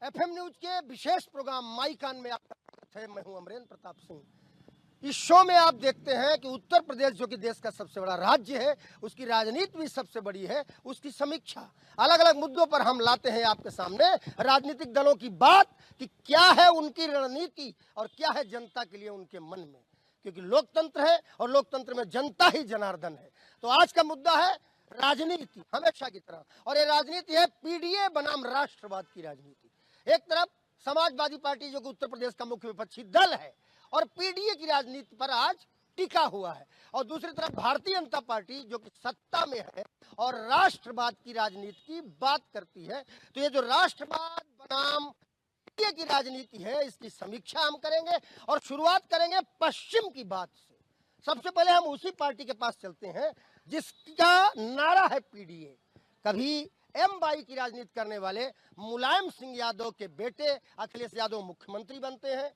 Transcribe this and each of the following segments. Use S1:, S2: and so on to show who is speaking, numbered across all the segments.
S1: FM news के विशेष programme माई कान में आपका स्वागत है। मैं हूं अमरेंद्र प्रताप सिंह। इस शो में आप देखते हैं कि उत्तर प्रदेश जो कि देश का सबसे बड़ा राज्य है, उसकी राजनीति भी सबसे बड़ी है, उसकी समीक्षा अलग अलग मुद्दों पर हम लाते हैं आपके सामने। राजनीतिक दलों की बात कि क्या है उनकी रणनीति और क्या है जनता के लिए उनके मन में, क्योंकि लोकतंत्र है और लोकतंत्र में जनता ही जनार्दन है। तो आज का मुद्दा है राजनीति, हमेशा की तरह, और ये राजनीति है पीडीए बनाम राष्ट्रवाद की राजनीति। एक तरफ समाजवादी पार्टी जो कि उत्तर प्रदेश का मुख्य विपक्षी दल है और पीडीए की राजनीति पर आज टिका हुआ है, और दूसरी तरफ भारतीय जनता पार्टी जो कि सत्ता में है और राष्ट्रवाद की राजनीति की बात करती है। तो ये जो राष्ट्रवाद बनाम पीडीए की राजनीति है, इसकी समीक्षा हम करेंगे और शुरुआत करेंगे पश्चिम की बात से। सबसे पहले हम उसी पार्टी के पास चलते हैं जिसका नारा है पीडीए। कभी एम बाई की राजनीति करने वाले मुलायम सिंह यादव के बेटे अखिलेश यादव मुख्यमंत्री बनते हैं।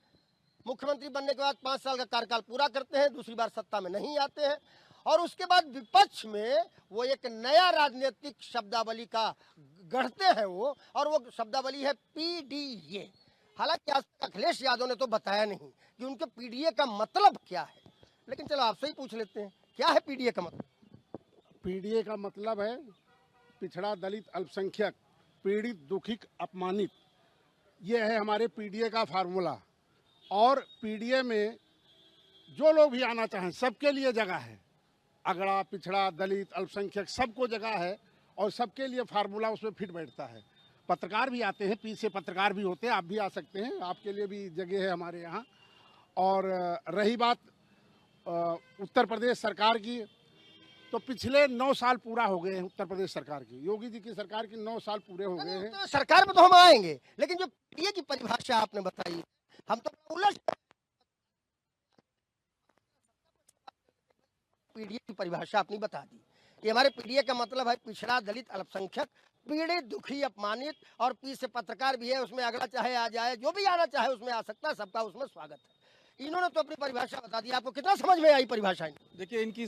S1: मुख्यमंत्री बनने के बाद 5 साल का कार्यकाल पूरा करते हैं, दूसरी बार सत्ता में नहीं आते हैं, और उसके बाद विपक्ष में वो एक नया राजनीतिक शब्दावली का गढ़ते हैं वो, और वो शब्दावली है पीडीए। हालांकि आज तक अखिलेश यादव ने तो बताया नहीं कि उनके पीडीए का मतलब क्या है, लेकिन चलो आपसे ही पूछ लेते हैं, क्या है पीडीए का मतलब?
S2: पीडीए का मतलब है पिछड़ा, दलित, अल्पसंख्यक, पीड़ित, दुखित, अपमानित। ये है हमारे पीडीए का फार्मूला। और पीडीए में जो लोग भी आना चाहें सबके लिए जगह है। अगड़ा, पिछड़ा, दलित, अल्पसंख्यक सबको जगह है, और सबके लिए फार्मूला उसमें फिट बैठता है। पत्रकार भी आते हैं, पीछे पत्रकार भी होते हैं, आप भी आ सकते हैं, आपके लिए भी जगह है हमारे यहाँ। और रही बात उत्तर प्रदेश सरकार की, तो पिछले 9 साल पूरा हो गए हैं उत्तर प्रदेश सरकार की, योगी जी की सरकार की 9 साल पूरे हो गए हैं।
S1: तो सरकार में तो हम आएंगे, लेकिन जो पीडीए की परिभाषा आपने बताई, हम तो उलट पीडीए की परिभाषा अपनी बता दी कि हमारे पीडीए का मतलब है पिछड़ा, दलित, अल्पसंख्यक, पीड़ित, दुखी, अपमानित, और पी से पत्रकार भी है, उसमें अगला चाहे आ जाए, जो भी आना चाहे उसमें आ सकता है, सबका उसमें स्वागत है। इन्होंने तो अपनी परिभाषा बता दी, आपको कितना समझ में आई परिभाषा?
S3: देखिए, इनकी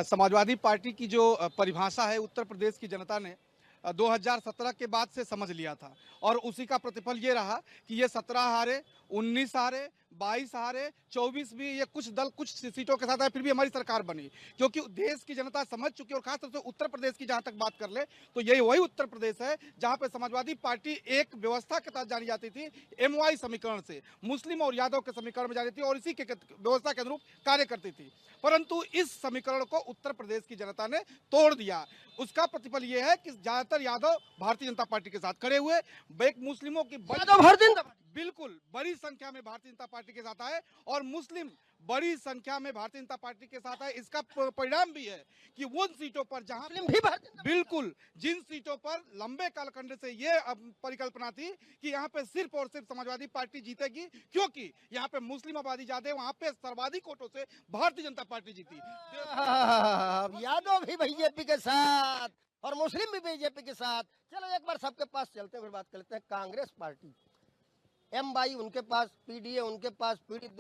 S3: समाजवादी पार्टी की जो परिभाषा है उत्तर प्रदेश की जनता ने 2017 के बाद से समझ लिया था, और उसी का प्रतिफल ये रहा कि ये 17 हारे, 19 हारे, 22 हारे, 24 भी, ये कुछ दल कुछ सीटों के साथ आए, फिर भी हमारी सरकार बनी, क्योंकि देश की जनता समझ चुकी है। और खासतौर से उत्तर प्रदेश की जहां तक बात कर ले तो यही वही उत्तर प्रदेश है जहां पे समाजवादी पार्टी एक व्यवस्था के तहत जानी जाती थी, एमवाई समीकरण से, मुस्लिम और यादव के समीकरण में जाती थी, और इसी के व्यवस्था के अनुरूप कार्य करती थी। परंतु इस समीकरण को उत्तर प्रदेश की जनता ने तोड़ दिया। उसका प्रतिफल यह है कि ज्यादातर यादव भारतीय जनता पार्टी के साथ खड़े हुए, मुस्लिमों की बिल्कुल बड़ी संख्या में भारतीय जनता पार्टी के साथ आए, और मुस्लिम बड़ी संख्या में भारतीय जनता पार्टी के साथ आए। इसका परिणाम भी है कि उन सीटों पर जहां बिल्कुल जिन सीटों पर लंबे कालखंड से ये परिकल्पना थी कि यहाँ पे सिर्फ और सिर्फ समाजवादी पार्टी जीतेगी, क्योंकि यहाँ पे मुस्लिम आबादी ज्यादा है, वहां पे सर्वाधिक वोटों से भारतीय जनता पार्टी जीती।
S1: यादव भी बीजेपी के साथ और मुस्लिम भी बीजेपी के साथ। चलो एक बार सबके पास चलते हुए बात कर लेते हैं। कांग्रेस पार्टी, एम बाई उनके पास, पीडीए उनके पास, पीड़ित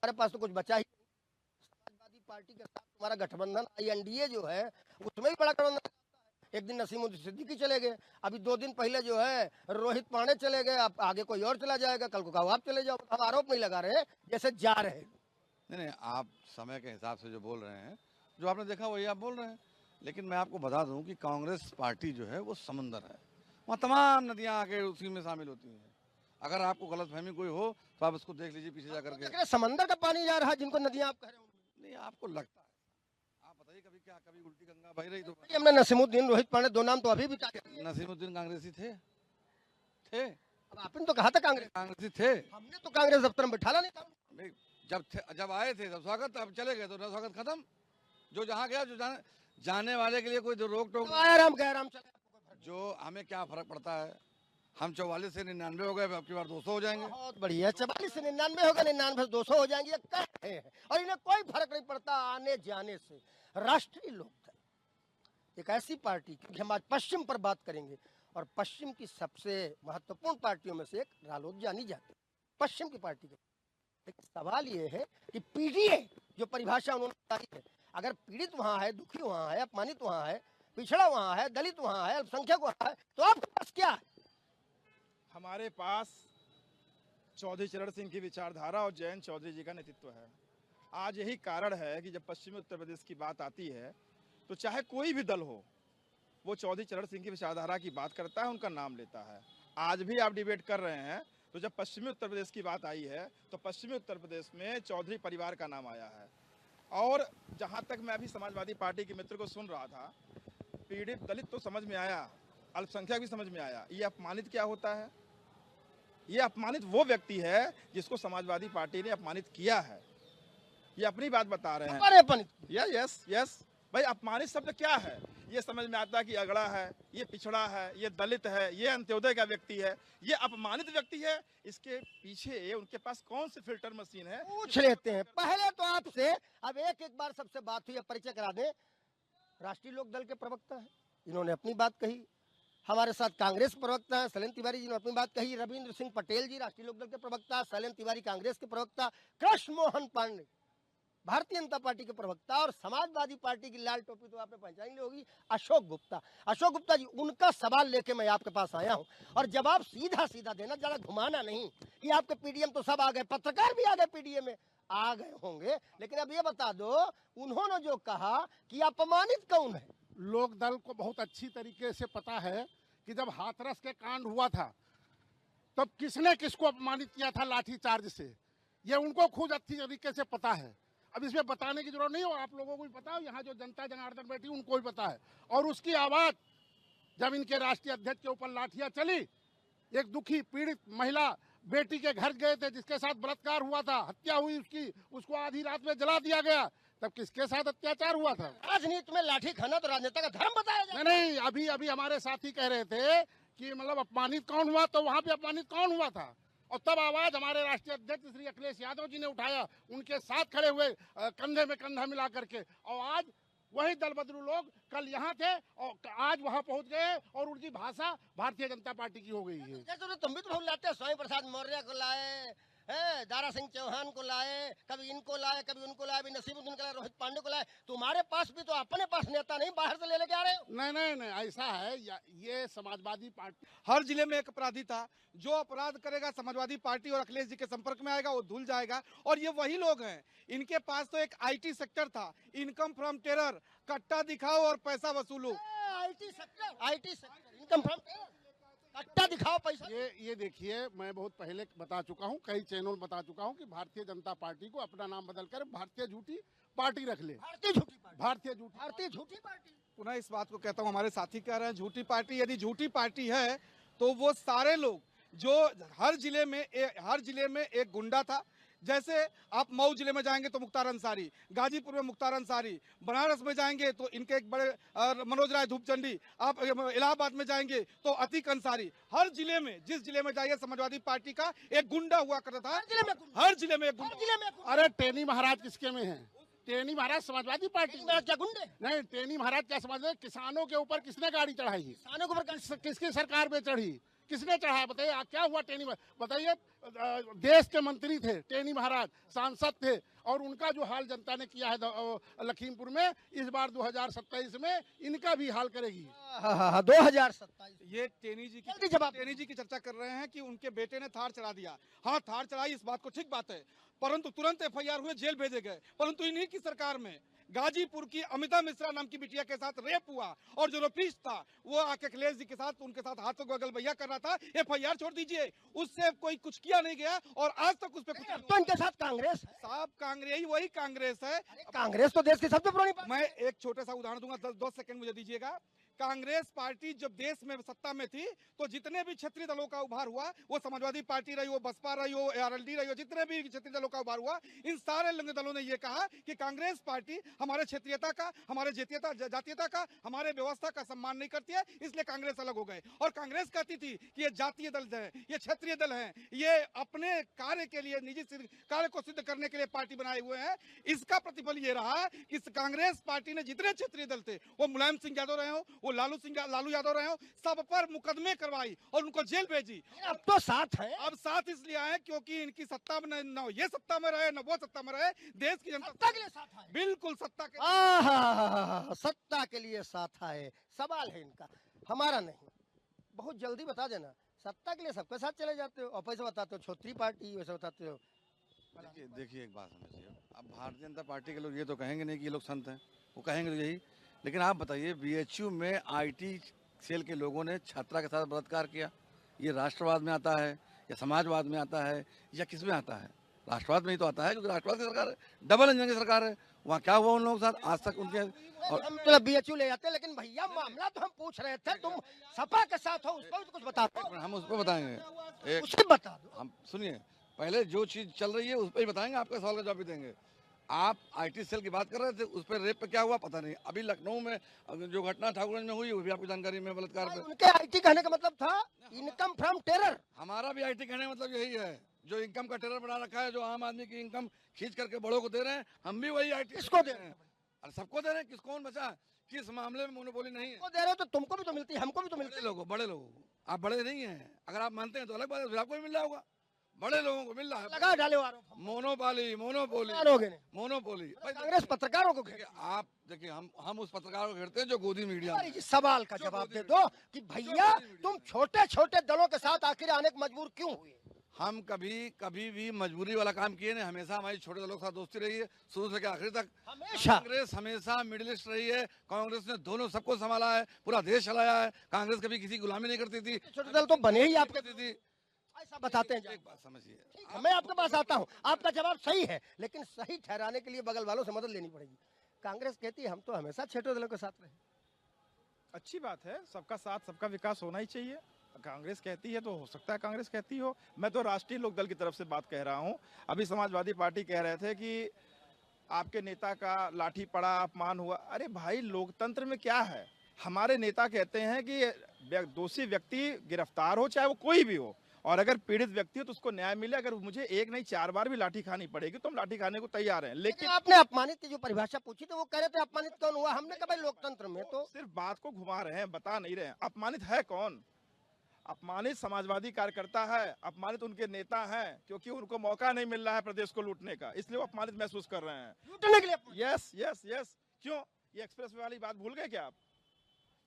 S1: तुम्हारे पास तो कुछ बचा ही। समाजवादी पार्टी के साथ तुम्हारा गठबंधन एनडीए जो है, उसमें भी बड़ा गठबंधन। एक दिन नसीमुद्दीन सिद्दीकी चले गए, अभी 2 दिन पहले जो है रोहित पांडे चले गए, अब आगे कोई और चला जाएगा, कल को कहो आप चले जाओ। हम आरोप नहीं लगा रहे जैसे जा रहे।
S4: नहीं, आप समय के हिसाब से जो बोल रहे हैं, जो आपने देखा वही आप बोल रहे हैं। लेकिन मैं आपको बता दूं कि कांग्रेस पार्टी जो है वो समंदर है, वहाँ तमाम नदियाँ आके उसी में शामिल होती हैं। अगर आपको गलतफहमी कोई हो तो आप उसको देख लीजिए पीछे जाकर के।
S1: समंदर का पानी जा रहा है जिनको नदियाँ आप कह रहे हो।
S4: नहीं, आपको लगता है, आप बताइए कभी क्या कभी उल्टी गंगा बह रही? तो
S1: हमने नसीमुद्दीन, रोहित पांडे, 2 नाम तो अभी भी
S4: नसीमुद्दीन कांग्रेसी थे।
S1: अब आपने तो कहा था
S4: कांग्रेसी थे,
S1: हमने तो कांग्रेस दफ्तर में बैठाला नहीं था।
S4: जब आए थे तब स्वागत, अब चले गए तो न स्वागत खत्म। जो जहाँ गया, जो जाने वाले के लिए कोई रोक टोक। जो हमें क्या फर्क पड़ता है, हम 44 से 99 हो गए, अब की बार 200 हो जाएंगे।
S1: बहुत बढ़िया, 44 से 99 होगा, 99 से 200 हो जाएंगे, और इन्हें कोई फर्क नहीं पड़ता आने जाने से। राष्ट्रीय लोकदल एक ऐसी पार्टी, क्योंकि हम आज पश्चिम पर बात करेंगे, और पश्चिम की सबसे महत्वपूर्ण पार्टियों में से एक रालोद जानी जाती है, पश्चिम की पार्टी के। लेकिन सवाल ये है कि पीडीए जो परिभाषा उन्होंने बताई है, अगर पीड़ित वहां है, दुखी वहां है, अपमानित वहां है, पिछड़ा वहां है, दलित वहां है, अल्पसंख्यक वहां है, तो आपके पास क्या है?
S5: हमारे पास चौधरी चरण सिंह की विचारधारा और जयंत चौधरी जी का नेतृत्व है। आज यही कारण है कि जब पश्चिमी उत्तर प्रदेश की बात आती है तो चाहे कोई भी दल हो, वो चौधरी चरण सिंह की विचारधारा की बात करता है, उनका नाम लेता है। आज भी आप डिबेट कर रहे हैं तो जब पश्चिमी उत्तर प्रदेश की बात आई है तो पश्चिमी उत्तर प्रदेश में चौधरी परिवार का नाम आया है। और जहाँ तक मैं अभी समाजवादी पार्टी के मित्र को सुन रहा था, पीड़ित दलित तो समझ में आया, अल्पसंख्यक भी समझ में आया। ये अपमानित क्या होता है? ये अपमानित वो व्यक्ति है जिसको समाजवादी पार्टी ने अपमानित किया है। ये अपनी बात बता रहे हैं। यस भाई, अपमानित शब्द क्या है? ये समझ में आता है कि अगड़ा है, ये पिछड़ा है, ये दलित है, ये अंत्योदय का व्यक्ति है, ये अपमानित व्यक्ति है। इसके पीछे उनके पास कौन सी फिल्टर मशीन है?
S1: पूछ लेते हैं पहले तो आपसे। अब एक बार सबसे बात हुई, परिचय करा दें। राष्ट्रीय लोक दल के प्रवक्ता है, इन्होंने अपनी बात कही। हमारे साथ कांग्रेस प्रवक्ता है शैलेंद्र तिवारी जी ने अपनी बात कही। रविंद्र सिंह पटेल जी राष्ट्रीय लोक दल के प्रवक्ता, शैलेंद्र तिवारी कांग्रेस के प्रवक्ता, कृष्ण मोहन पांडे भारतीय जनता पार्टी के प्रवक्ता, और समाजवादी पार्टी की लाल टोपी तो आपने पहचान ली होगी, अशोक गुप्ता। अशोक गुप्ता जी, उनका सवाल लेके मैं आपके पास आया हूं, और जवाब सीधा सीधा देना, ज्यादा घुमाना नहीं। कि आपके पीडीएम तो सब आ गए, पत्रकार भी आ गए, पीडीएम में आ गए होंगे, लेकिन अब ये बता दो, उन्होंने जो कहा कि अपमानित कौन है?
S2: लोक दल को बहुत अच्छी तरीके से पता है कि जब हाथरस के कांड हुआ था तब किसने किसको अपमानित किया था लाठीचार्ज से, ये उनको खुद अच्छी तरीके से पता है। अब इसमें बताने की जरूरत नहीं हो, आप लोगों को भी पता है, यहाँ जो जनता जनार्दन बैठी उनको भी पता है। और उसकी आवाज जब इनके राष्ट्रीय अध्यक्ष के ऊपर लाठियां चली, एक दुखी पीड़ित महिला बेटी के घर गए थे जिसके साथ बलात्कार हुआ था, हत्या हुई उसकी, उसको आधी रात में जला दिया गया, तब किसके साथ अत्याचार हुआ था?
S1: राजनीति में लाठी खाना तो राजनेता का धर्म बताया जाए।
S2: नहीं, अभी हमारे साथी कह रहे थे कि मतलब अपमानित कौन हुआ, तो वहां पे अपमानित कौन हुआ था? और तब आवाज हमारे राष्ट्रीय अध्यक्ष श्री अखिलेश यादव जी ने उठाया, उनके साथ खड़े हुए कंधे में कंधा मिला करके। और आज वही दल बदलू लोग कल यहाँ थे और आज वहाँ पहुँच गए, और उनकी भाषा भारतीय जनता पार्टी की हो गई है।
S1: तो तुम भी तो बहुत लाते, स्वामी प्रसाद मौर्य को लाए, दारा सिंह चौहान को लाए, कभी इनको लाए, कभी उनको लाए, अभी नसीमुद्दीन को लाए, रोहित पांडे को लाए। तुम्हारे पास भी तो अपने पास नेता नहीं, बाहर से ले लेके आ रहे हो।
S2: नहीं, ऐसा है, ये समाजवादी पार्टी
S3: हर जिले में एक अपराधी था, जो अपराध करेगा समाजवादी पार्टी और अखिलेश जी के संपर्क में आएगा, वो धुल जाएगा। और ये वही लोग हैं, इनके पास तो एक आईटी सेक्टर था, इनकम फ्रॉम टेरर, कट्टा दिखाओ और पैसा वसूलो।
S1: IT sector, income from terror, कट्टा दिखाओ पैसा।
S2: ये देखिए, मैं बहुत पहले बता चुका हूँ, कई चैनल बता चुका हूँ कि भारतीय जनता पार्टी को अपना नाम बदलकर भारतीय झूठी पार्टी रख ले।
S1: भारतीय झूठी पार्टी,
S2: भारतीय झूठी पार्टी।
S3: पुनः इस बात को कहता हूँ, हमारे साथी कह रहे हैं झूठी पार्टी। यदि झूठी पार्टी है तो वो सारे लोग जो हर जिले में एक गुंडा था। जैसे आप मऊ जिले में जाएंगे तो मुख्तार अंसारी, गाजीपुर में मुख्तार अंसारी, बनारस में जाएंगे तो इनके एक बड़े मनोज राय धूपचंडी, आप इलाहाबाद में जाएंगे तो अतीक अंसारी। हर जिले में, जिस जिले में जाइए, समाजवादी पार्टी का एक गुंडा हुआ करता था। हर जिले में एक गुंडा।
S2: अरे टेनी महाराज किसके में है? टेनी महाराज समाजवादी पार्टी
S1: क्या गुंडे?
S2: नहीं, टेनी महाराज क्या समाज? किसानों के ऊपर किसने गाड़ी चढ़ाई?
S1: किसानों के ऊपर
S2: किसकी सरकार में चढ़ी? किसने चढ़ाया? बताइए, क्या हुआ टेनी महाराज? बताइए, देश के मंत्री थे टेनी महाराज, सांसद थे, और उनका जो हाल जनता ने किया है लखीमपुर में, इस बार 2027 में इनका भी हाल करेगी।
S1: 2027
S3: ये टेनी जी की चर्चा कर रहे हैं कि उनके बेटे ने थार चढ़ा दिया। हाँ, थार चढ़ाई, इस बात को ठीक बात है, परंतु तुरंत एफआईआर हुए, जेल भेजे गए। परंतु इन्हीं की सरकार में गाजीपुर की अमिता मिश्रा नाम की बिटिया के साथ रेप हुआ, और जो रफीस था वो आके अखिलेश जी के साथ, उनके साथ हाथों को अगल भैया कर रहा था। एफआईआर छोड़ दीजिए, उससे कोई कुछ किया नहीं गया, और आज तक उस पर कुछ।
S1: तो इनके साथ कांग्रेस है।
S3: साहब, कांग्रेस वही कांग्रेस है।
S1: कांग्रेस तो देश की सबसे पुरानी पार्टी।
S3: मैं एक छोटा सा उदाहरण दूंगा, 10 सेकंड मुझे दीजिएगा। कांग्रेस पार्टी जब देश में सत्ता में थी तो जितने भी क्षेत्रीय दलों का उभार हुआ, वो समाजवादी पार्टी रही हो, बसपा रही हो, आरएलडी रही हो, जितने भी क्षेत्रीय दलों का उभार हुआ, इन सारे दलों ने ये कहा कि कांग्रेस पार्टी हमारे क्षेत्रीयता का, हमारे जातीयता का, हमारे व्यवस्था का सम्मान नहीं करती है, इसलिए कांग्रेस अलग हो गए। और कांग्रेस कहती थी कि ये जातीय दल है, ये क्षेत्रीय दल है, ये अपने कार्य के लिए, निजी कार्य को सिद्ध करने के लिए पार्टी बनाए हुए हैं। इसका प्रतिफल ये रहा कि कांग्रेस पार्टी ने जितने क्षेत्रीय दल थे, वो मुलायम सिंह यादव रहे हो, वो लालू यादव रहे हो, सब पर मुकदमे करवाई और उनको जेल भेजी।
S1: अब तो साथ है।
S3: अब साथ इसलिए आए क्योंकि इनकी सत्ता में न ये सत्ता में रहे, न वो सत्ता में रहे, देश की जनता
S1: सत्ता के लिए साथ है।
S3: बिल्कुल सत्ता के
S1: सत्ता के लिए साथ है। सवाल है इनका, हमारा नहीं। बहुत जल्दी बता देना, सत्ता के लिए सबके साथ चले जाते हो और पैसे बताते हो छोटी पार्टी, वैसे बताते हो।
S4: देखिए एक बात समझिए, अब भारतीय जनता पार्टी के लोग ये तो कहेंगे नहीं कि ये लोग संत हैं, वो कहेंगे तो यही। लेकिन आप बताइए, बीएचयू में आईटी सेल के लोगों ने छात्रा के साथ बलात्कार किया, ये राष्ट्रवाद में आता है या समाजवाद में आता है या किस में आता है? राष्ट्रवाद में ही तो आता है, क्योंकि राष्ट्रवाद की सरकार है, डबल इंजन की सरकार है। वहाँ क्या हुआ उन लोगों के साथ आज तक उनके? और
S1: हम तो बीएचयू ले जाते हैं, लेकिन भैया मामला तो हम पूछ रहे थे, तुम सपा के साथ हो, उस पर तो कुछ बता दो।
S4: हम उस पर बताएंगे,
S1: उसकी बता दो।
S4: हम सुनिए, पहले जो चीज चल रही है उस पर ही बताएंगे, आपका सवाल का जवाब भी देंगे। आप आईटी सेल की बात कर रहे थे, उस पर रेप पे क्या हुआ पता नहीं। अभी लखनऊ में जो घटना ठाकुरगंज में हुई वो भी आपको जानकारी में, बलात्कार पे।
S1: उनके आईटी कहने का मतलब था इनकम फ्रॉम टेरर।
S4: हमारा भी आईटी कहने का मतलब यही है, जो इनकम का टेरर बना रखा है, जो आम आदमी की इनकम खींच करके बड़ों को दे रहे हैं, हम भी वही आईटी
S1: किसको दे रहे हैं?
S4: अरे सबको दे रहे हैं, किस कौन बचा? किस मामले में मोनोपोली नहीं है?
S1: दे रहे हो तो तुमको भी तो मिलती है, हमको भी तो मिलती है।
S4: बड़े लोगों को। आप बड़े नहीं हैं, अगर आप मानते हैं तो अलग बात है, फिर आपको भी मिल रहा होगा। बड़े लोगों को मिल रहा है।
S1: लगा डाले आरोप।
S4: Monopoly monopoly monopoly.
S1: कांग्रेस पत्रकारों को
S4: देखिए आप, देखिए हम उस पत्रकार को घेरते हैं जो गोदी मीडिया में।
S1: सवाल का जवाब दे दो कि भैया तुम छोटे छोटे दलों के साथ आखिर आने को मजबूर क्यों हुए?
S4: हम कभी भी मजबूरी वाला काम किए नहीं, हमेशा हमारी छोटे दलों के साथ दोस्ती रही है, शुरू से आखिर तक। कांग्रेस हमेशा मिडिल ईस्ट रही है, कांग्रेस ने दोनों सबको संभाला है, पूरा देश चलाया है। कांग्रेस कभी किसी गुलामी नहीं करती थी।
S1: छोटे दल तो बने ही आपके
S4: थी,
S1: ऐसा बताते हैं।
S4: एक बात समझिए,
S1: मैं आपके पास आता हूँ, आपका जवाब सही है, लेकिन सही ठहराने के लिए बगल वालों से मदद लेनी पड़ेगी। कांग्रेस कहती है हम तो हमेशा छोटे दलों के साथ रहे।
S5: अच्छी बात है, सबका साथ सबका विकास होना ही चाहिए। कांग्रेस कहती है तो हो सकता है कांग्रेस कहती हो, मैं तो राष्ट्रीय लोकदल की तरफ से बात कह रहा हूं। अभी समाजवादी पार्टी कह रहे थे कि आपके नेता का लाठी पड़ा, अपमान हुआ। अरे भाई, लोकतंत्र में क्या है? हमारे नेता कहते हैं कि दोषी व्यक्ति गिरफ्तार हो, चाहे वो कोई भी हो, और अगर पीड़ित व्यक्ति हो तो उसको न्याय मिले। अगर मुझे एक नहीं 4 बार भी लाठी खानी पड़ेगी तो हम लाठी खाने को तैयार हैं। लेकिन
S1: आपने अपमानित की जो परिभाषा पूछी थी, वो कह रहे थे अपमानित कौन हुआ? हमने कहा भाई लोकतंत्र में तो
S5: सिर्फ बात को घुमा रहे हैं, बता नहीं रहे हैं। अपमानित है कौन? अपमानित समाजवादी कार्यकर्ता है, अपमानित उनके नेता हैं, क्योंकि उनको मौका नहीं मिल रहा है प्रदेश को लूटने का, इसलिए वो अपमानित महसूस कर रहे हैं।
S1: लूटने के लिए?
S5: Yes yes yes. क्यों? ये एक्सप्रेस वे वाली बात भूल गए क्या आप?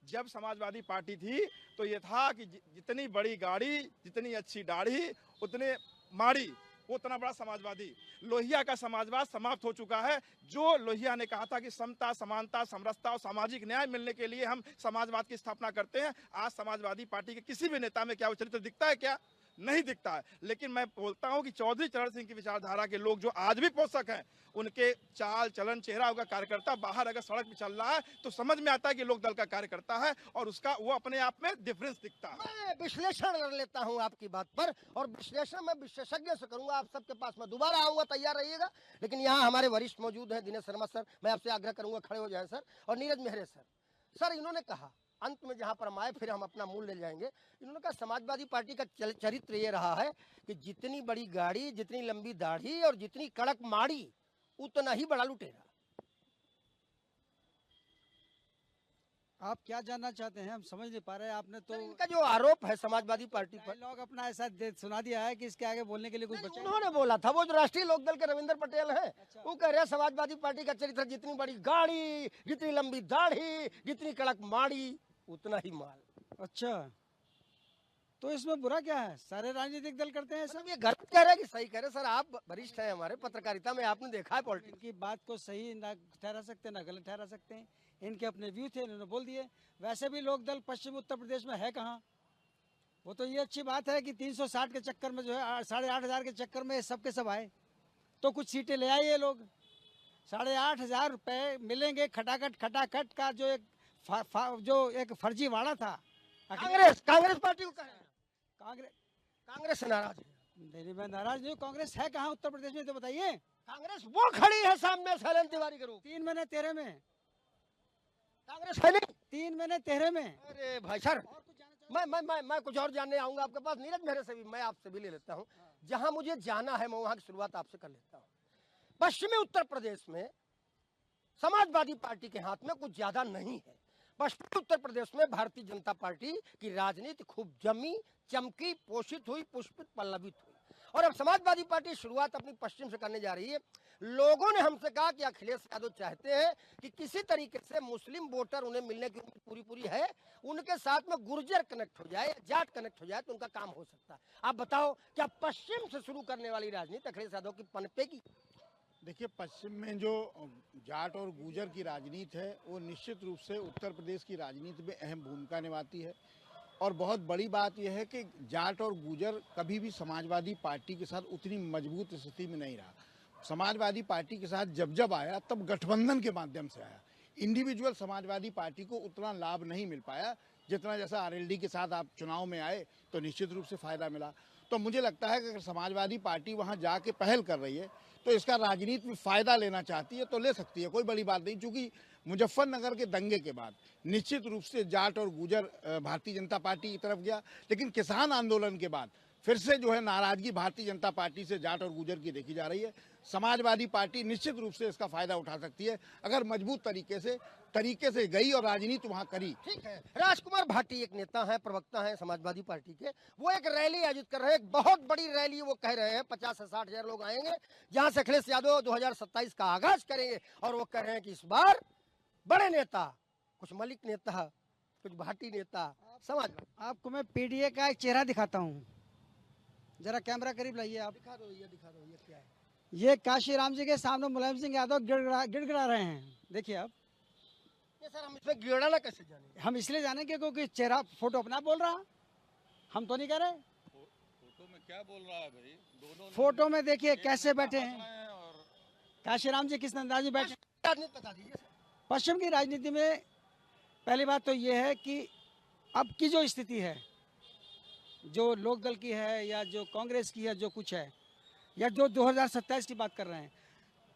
S5: जब समाजवादी पार्टी थी तो ये था कि जितनी बड़ी गाड़ी, जितनी अच्छी दाढ़ी, उतने माड़ी, वो उतना बड़ा समाजवादी। लोहिया का समाजवाद समाप्त हो चुका है। जो लोहिया ने कहा था कि समता, समानता, समरसता और सामाजिक न्याय मिलने के लिए हम समाजवाद की स्थापना करते हैं, आज समाजवादी पार्टी के किसी भी नेता में क्या वो चरित्र दिखता है? क्या नहीं दिखता है। लेकिन मैं बोलता हूं कि चौधरी चरण सिंह की विचारधारा के लोग जो आज भी पोषक हैं, उनके चाल चलन, चेहरा होगा कार्यकर्ता बाहर अगर सड़क पे चल रहा है तो समझ में आता है कि लोक दल का कार्यकर्ता है, और उसका वो अपने आप में डिफरेंस दिखता है।
S1: मैं विश्लेषण कर लेता हूं आपकी बात पर, और विश्लेषण मैं विशेषज्ञ से करूंगा। आप सबके पास मैं दोबारा आऊंगा, तैयार रहिएगा। लेकिन यहाँ हमारे वरिष्ठ मौजूद हैं, दिनेश शर्मा सर, मैं आपसे आग्रह करूंगा खड़े हो जाए सर, और नीरज मेहरे सर। सर, इन्होंने कहा अंत में, जहां पर हम आए फिर हम अपना मूल ले जाएंगे, इन्होंने कहा समाजवादी पार्टी का चरित्र ये रहा है कि जितनी बड़ी गाड़ी, जितनी लंबी दाढ़ी और जितनी कड़क माड़ी, उतना ही बड़ा लुटेरा।
S6: आप क्या जानना चाहते हैं, हम समझ नहीं पा रहे हैं। आपने तो
S1: इनका जो आरोप है समाजवादी पार्टी पर,
S6: लोग अपना ऐसा सुना दिया है कि इसके आगे बोलने के लिए कुछ बचा।
S1: उन्होंने बोला था, वो जो राष्ट्रीय लोकदल के रविंद्र पटेल हैं, वो कह रहे हैं समाजवादी पार्टी का चरित्र जितनी बड़ी गाड़ी, जितनी लंबी दाढ़ी, जितनी कड़क माड़ी, उतना ही माल।
S6: अच्छा, तो इसमें बुरा क्या है? सारे राजनीतिक दल करते हैं सब।
S1: ये गलत कह रहे हैं कि सही कह रहे हैं? सर, आप वरिष्ठ हैं हमारे पत्रकारिता में, आपने देखा है पॉलिटिक्स
S6: इनकी बात को सही ना ठहरा सकते ना गलत ठहरा सकते हैं। इनके अपने व्यू थे, इन्होंने बोल दिए। वैसे भी लोक दल पश्चिम उत्तर प्रदेश में है कहाँ? वो तो ये अच्छी बात है कि 360 के चक्कर में जो है 8,500 के चक्कर में सबके सब आए, तो कुछ सीटें ले आए ये लोग। 8,500 रुपए मिलेंगे खटाखट का जो एक फर्जी वाड़ा था।
S1: कांग्रेस पार्टी को कह रहे हैं। कांग्रेस से नाराज है?
S6: नहीं, मैं नाराज नहीं हूँ। कांग्रेस है कहाँ उत्तर प्रदेश में, तो बताइए।
S1: कांग्रेस वो खड़ी है सामने शैलेंद्र तिवारी के रूप।
S6: 3 महीने 13 में
S1: कांग्रेस है नहीं?
S6: 3 महीने 13 में।
S1: अरे भाई सर, मैं कुछ और जानने आऊंगा आपके पास। नीरज मेहरे से भी मैं आपसे भी ले लेता हूँ, जहां मुझे जाना है मैं वहां की शुरुआत आपसे कर लेता हूँ। पश्चिमी उत्तर प्रदेश में समाजवादी पार्टी के हाथ में कुछ ज्यादा नहीं है। पश्चिमी उत्तर प्रदेश में भारतीय जनता पार्टी की राजनीति खूब जमी, चमकी, पोषित हुई, पुष्पित, पल्लवित हुई, और अब समाजवादी पार्टी शुरुआत अपनी पश्चिम से करने जा रही है। लोगों ने हमसे कहा कि अखिलेश यादव चाहते हैं कि किसी तरीके से मुस्लिम वोटर उन्हें मिलने की उम्मीद पूरी है, उनके साथ में गुर्जर कनेक्ट हो जाए, जाट कनेक्ट हो जाए तो उनका काम हो सकता है। आप बताओ, क्या पश्चिम से शुरू करने वाली राजनीति अखिलेश यादव की पनपेगी?
S2: देखिए, पश्चिम में जो जाट और गूजर की राजनीति है वो निश्चित रूप से उत्तर प्रदेश की राजनीति में अहम भूमिका निभाती है। और बहुत बड़ी बात यह है कि जाट और गूजर कभी भी समाजवादी पार्टी के साथ उतनी मजबूत स्थिति में नहीं रहा। समाजवादी पार्टी के साथ जब आया तब गठबंधन के माध्यम से आया। इंडिविजुअल समाजवादी पार्टी को उतना लाभ नहीं मिल पाया जितना जैसा आरएलडी के साथ आप चुनाव में आए तो निश्चित रूप से फायदा मिला। तो मुझे लगता है कि अगर समाजवादी पार्टी वहां जाके पहल कर रही है तो इसका राजनीति में फायदा लेना चाहती है तो ले सकती है, कोई बड़ी बात नहीं। क्योंकि मुजफ्फरनगर के दंगे के बाद निश्चित रूप से जाट और गूजर भारतीय जनता पार्टी की तरफ गया, लेकिन किसान आंदोलन के बाद फिर से जो है नाराजगी भारतीय जनता पार्टी से जाट और गूजर की देखी जा रही है। समाजवादी पार्टी निश्चित रूप से इसका फायदा उठा सकती है अगर मजबूत तरीके से गई और राजनीति वहां करी।
S1: ठीक है, राजकुमार भाटी एक नेता है, प्रवक्ता है समाजवादी पार्टी के, वो एक रैली आयोजित कर रहे हैं, एक बहुत बड़ी रैली। वो कह रहे हैं 50 से 60 हजार लोग आएंगे, जहां से अखिलेश यादव 2027 का आगाज करेंगे। और वो कह रहे हैं कि इस बार बड़े नेता, कुछ मलिक नेता, कुछ भाटी नेता, समाजवादी।
S6: आपको मैं पीडीए का एक चेहरा दिखाता हूँ, जरा कैमरा करीब लाइए आप।
S1: दिखा दो ये क्या है?
S6: ये काशी राम जी के सामने मुलायम सिंह यादव गिड़गिड़ा रहे हैं। देखिए आप।
S1: ये सर, हम इसमें गिड़ाना कैसे जाने?
S6: हम इसलिए जानेंगे क्योंकि चेहरा फोटो अपना बोल रहा, हम तो नहीं कह रहे।
S4: फोटो में क्या बोल रहा है भाई? दोनों
S6: फोटो में देखिए कैसे बैठे हैं काशी राम जी, किस अंदाज में बैठे।
S1: राजनीति बता दीजिए सर।
S6: पश्चिम की राजनीति में पहली बात तो ये है कि अब की जो स्थिति है, जो लोकदल की है या जो कांग्रेस की है, जो कुछ है, या जो 2027 की बात कर रहे हैं,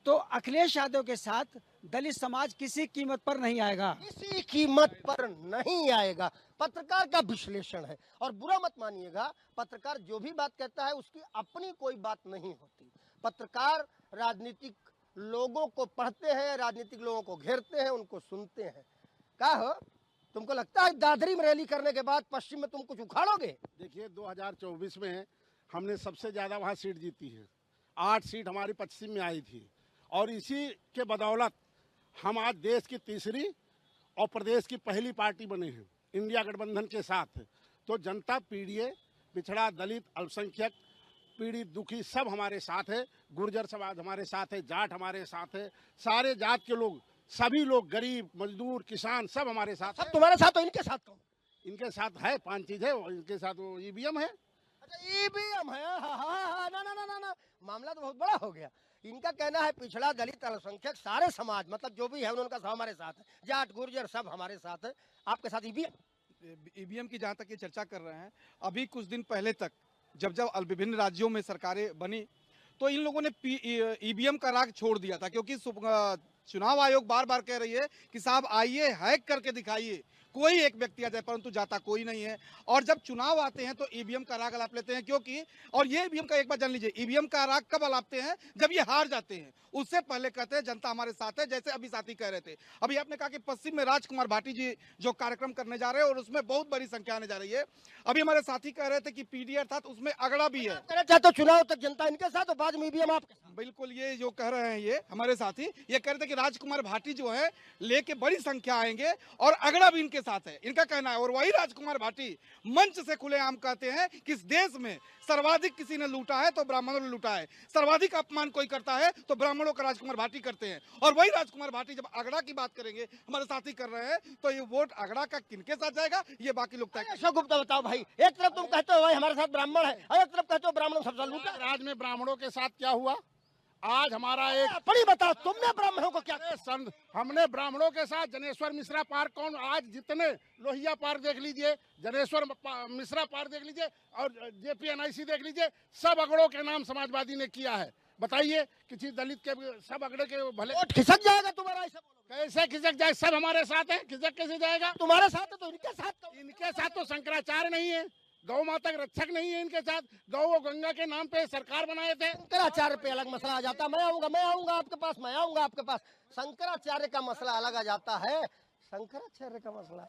S6: तो अखिलेश यादव के साथ दलित समाज किसी कीमत पर नहीं आएगा।
S1: किसी कीमत पर नहीं आएगा। पत्रकार का विश्लेषण है, और बुरा मत मानिएगा, पत्रकार जो भी बात कहता है उसकी अपनी कोई बात नहीं होती। पत्रकार राजनीतिक लोगों को पढ़ते हैं, राजनीतिक लोगों को घेरते हैं, उनको सुनते हैं। क्या हो, तुमको लगता है दादरी में रैली करने के बाद पश्चिम में तुम कुछ उखाड़ोगे?
S2: देखिए, 2024 में हमने सबसे ज़्यादा वहाँ सीट जीती है। 8 सीट हमारी पश्चिम में आई थी, और इसी के बदौलत हम आज देश की तीसरी और प्रदेश की पहली पार्टी बने हैं इंडिया गठबंधन के साथ। तो जनता, पीड़ित, पिछड़ा, दलित, अल्पसंख्यक, पीड़ित, दुखी सब हमारे साथ है। गुर्जर समाज हमारे साथ है, जाट हमारे साथ है, सारे जात के लोग, सभी लोग, गरीब, मजदूर, किसान, सब हमारे साथ
S1: सब
S2: है।
S1: तुम्हारे साथ हो, इनके साथ कौन?
S2: इनके साथ है 5 चीज है, इनके साथ वो ईवीएम है।
S1: अच्छा, ईवीएम है। हाँ, ना, मामला तो बहुत बड़ा हो गया। इनका कहना है पिछड़ा, दलित, अल्पसंख्यक, सारे समाज, मतलब जो भी है उनका सब हमारे साथ है, जाट, गुर्जर सब हमारे साथ है। आपके साथ
S3: ईवीएम की जहाँ तक ये चर्चा कर रहे हैं, अभी कुछ दिन पहले तक जब विभिन्न राज्यों में सरकारें बनी तो इन लोगों ने ईवीएम का राग छोड़ दिया था, क्योंकि चुनाव आयोग बार बार कह रही है कि साहब आइए, हैक करके दिखाइए, कोई एक व्यक्ति आ जाए, परंतु जाता कोई नहीं है। और जब चुनाव आते हैं तो ईवीएम का राग अलाप लेते हैं, क्योंकि, और ये ईवीएम का एक बात जान लीजिए, ईवीएम का राग कब अलापते हैं? जब ये हार जाते हैं, उससे पहले कहते हैं जनता हमारे साथ है। जैसे अभी साथी कह रहे थे, अभी आपने कहा कि पश्चिम में राजकुमार भाटी जी जो कार्यक्रम करने जा रहे हैं और उसमें बहुत बड़ी संख्या आने जा रही है। अभी हमारे साथी कह रहे थे कि पीडी अर्थात उसमें अगड़ा भी है।
S1: चाहते चुनाव तक जनता इनके साथ और बाद में ईवीएम आपके साथ।
S3: बिल्कुल, ये जो कह रहे हैं ये हमारे साथी, ये कह रहे थे कि राजकुमार भाटी जो है लेके बड़ी संख्या आएंगे और अगड़ा भी इनके साथ है, इनका कहना है। और वही राजकुमार भाटी मंच से खुलेआम कहते हैं कि इस देश में सर्वाधिक किसी ने लूटा है तो ब्राह्मणों ने लूटा है, सर्वाधिक अपमान कोई करता है तो ब्राह्मणों का राजकुमार भाटी करते हैं। और वही राजकुमार भाटी जब अगड़ा की बात करेंगे, हमारे साथी कर रहे हैं, तो ये वोट अगड़ा का किनके साथ जाएगा ये बाकी लोग तय।
S1: अशोक गुप्ता बताओ भाई, एक तरफ तुम कहते हो भाई हमारे साथ ब्राह्मण है, और एक तरफ कहते हो ब्राह्मणों सबसे लूटा।
S2: राज्य में ब्राह्मणों के साथ क्या हुआ? आज हमारा एक
S1: अपनी बताओ, तुमने ब्राह्मणों को क्या?
S2: हमने ब्राह्मणों के साथ जनेश्वर मिश्रा पार्क, कौन आज जितने लोहिया पार्क देख लीजिए, जनेश्वर मिश्रा पार्क देख लीजिए और JPNIC देख लीजिए, सब अगड़ों के नाम समाजवादी ने किया है। बताइए, किसी दलित के सब अगड़े के भले
S1: वोट खिसक जाएगा तुम्हारा, ऐसा बोलो।
S2: कैसे खिसक जाए? सब हमारे साथ है, खिसक कैसे जाएगा?
S1: तुम्हारे साथ है तो इनके साथ कौन?
S2: इनके साथ तो शंकराचार्य नहीं है, गौ माता के रक्षक नहीं है इनके साथ। गौ और गंगा के नाम पे सरकार बनाए थे।
S1: शंकराचार्य पे अलग मसला आ जाता है। मैं आऊंगा आपके पास, मैं आऊंगा आपके पास। शंकराचार्य का मसला अलग आ जाता है। शंकराचार्य का मसला